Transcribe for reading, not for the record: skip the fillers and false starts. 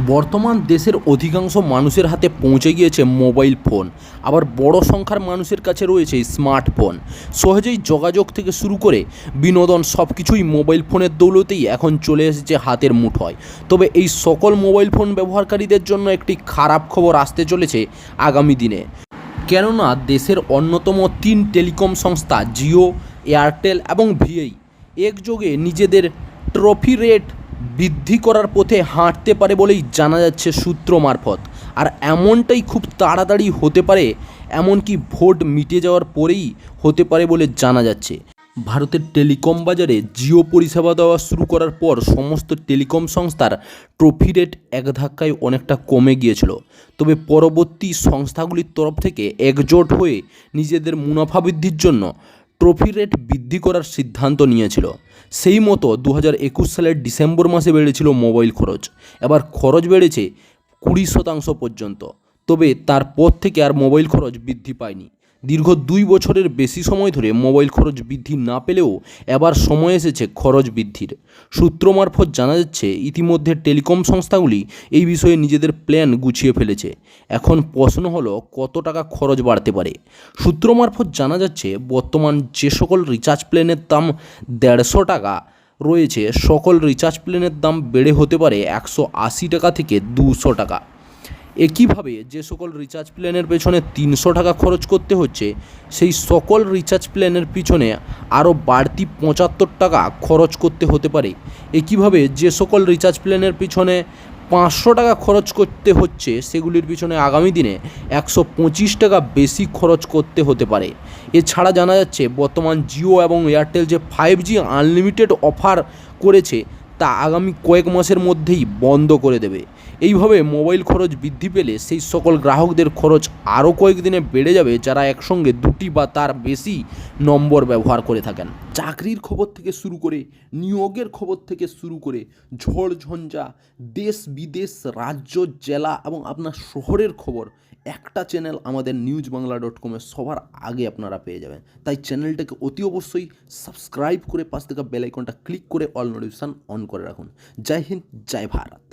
বর্তমান দেশের অধিকাংশ মানুষের হাতে পৌঁছে গিয়েছে মোবাইল ফোন। আবার বড় সংখ্যার মানুষের কাছে রয়েছে স্মার্টফোন। সহজেই যোগাযোগ থেকে শুরু করে বিনোদন সব কিছুই মোবাইল ফোনের দৌলতেই এখন চলে এসেছে হাতের মুঠোয়। তবে এই সকল মোবাইল ফোন ব্যবহারকারীদের জন্য একটি খারাপ খবর আসতে চলেছে আগামী দিনে। কেননা দেশের অন্যতম 3 টেলিকম সংস্থা জিও, এয়ারটেল এবং ভিআই একযোগে নিজেদের ট্রফি রেট বৃদ্ধি করার পথে হাঁটতে পারে বলেই জানা যাচ্ছে সূত্র মারফত। আর এমনটাই খুব তাড়াতাড়ি হতে পারে, এমনকি ভোট মিটে যাওয়ার পরেই হতে পারে বলে জানা যাচ্ছে। ভারতের টেলিকম বাজারে জিও পরিষেবা দেওয়া শুরু করার পর সমস্ত টেলিকম সংস্থার ট্রফি রেট এক ধাক্কায় অনেকটা কমে গিয়েছিল। তবে পরবর্তী সংস্থাগুলির তরফ থেকে একজোট হয়ে নিজেদের মুনাফা বৃদ্ধির জন্য ট্রফি রেট বৃদ্ধি করার সিদ্ধান্ত নিয়েছিল। সেই মতো 2021 সালের ডিসেম্বর মাসে বেড়েছিল মোবাইল খরচ। এবার খরচ বেড়েছে 20% পর্যন্ত। তবে তারপর থেকে আর মোবাইল খরচ বৃদ্ধি পায়নি। দীর্ঘ 2 বছরের বেশি সময় ধরে মোবাইল খরচ বৃদ্ধি না পেলেও এবার সময় এসেছে খরচ বৃদ্ধির। সূত্র মারফত জানা যাচ্ছে ইতিমধ্যে টেলিকম সংস্থাগুলি এই বিষয়ে নিজেদের প্ল্যান গুছিয়ে ফেলেছে। এখন প্রশ্ন হলো কত টাকা খরচ বাড়তে পারে। সূত্র মারফত জানা যাচ্ছে বর্তমান যে সকল রিচার্জ প্ল্যানের দাম 150 টাকা রয়েছে, সকল রিচার্জ প্ল্যানের দাম বেড়ে হতে পারে 180 টাকা থেকে 200 টাকা। একইভাবে যে সকল রিচার্জ প্ল্যানের পেছনে 300 টাকা খরচ করতে হচ্ছে, সেই সকল রিচার্জ প্ল্যানের পিছনে আরও বাড়তি 75 টাকা খরচ করতে হতে পারে। একইভাবে যে সকল রিচার্জ প্ল্যানের পিছনে 500 টাকা খরচ করতে হচ্ছে, সেগুলির পিছনে আগামী দিনে 125 টাকা বেশি খরচ করতে হতে পারে। এছাড়া জানা যাচ্ছে বর্তমান জিও এবং এয়ারটেল যে 5G আনলিমিটেড অফার করেছে, তা আগামী কয়েক মাসের মধ্যেই বন্ধ করে দেবে। এইভাবে মোবাইল খরচ বৃদ্ধি পেলে সেই সকল গ্রাহকদের খরচ আরও কয়েকদিনে বেড়ে যাবে যারা একসঙ্গে 2টি বা তার বেশি নম্বর ব্যবহার করে থাকেন। চাকরির খবর থেকে শুরু করে নিয়োগের খবর থেকে শুরু করে ঝড় ঝঞ্ঝা, দেশ বিদেশ, রাজ্য, জেলা এবং আপনার শহরের খবর একটা চ্যানেল আমাদের newsbangla.com সবার আগে আপনারা পেয়ে যাবেন। তাই চ্যানেলটাকে অতি অবশ্যই সাবস্ক্রাইব করে পাশ থেকে বেল আইকনটা ক্লিক করে অল নোটিফিকেশন অন করে রাখুন। জয় হিন্দ, জয় ভারত।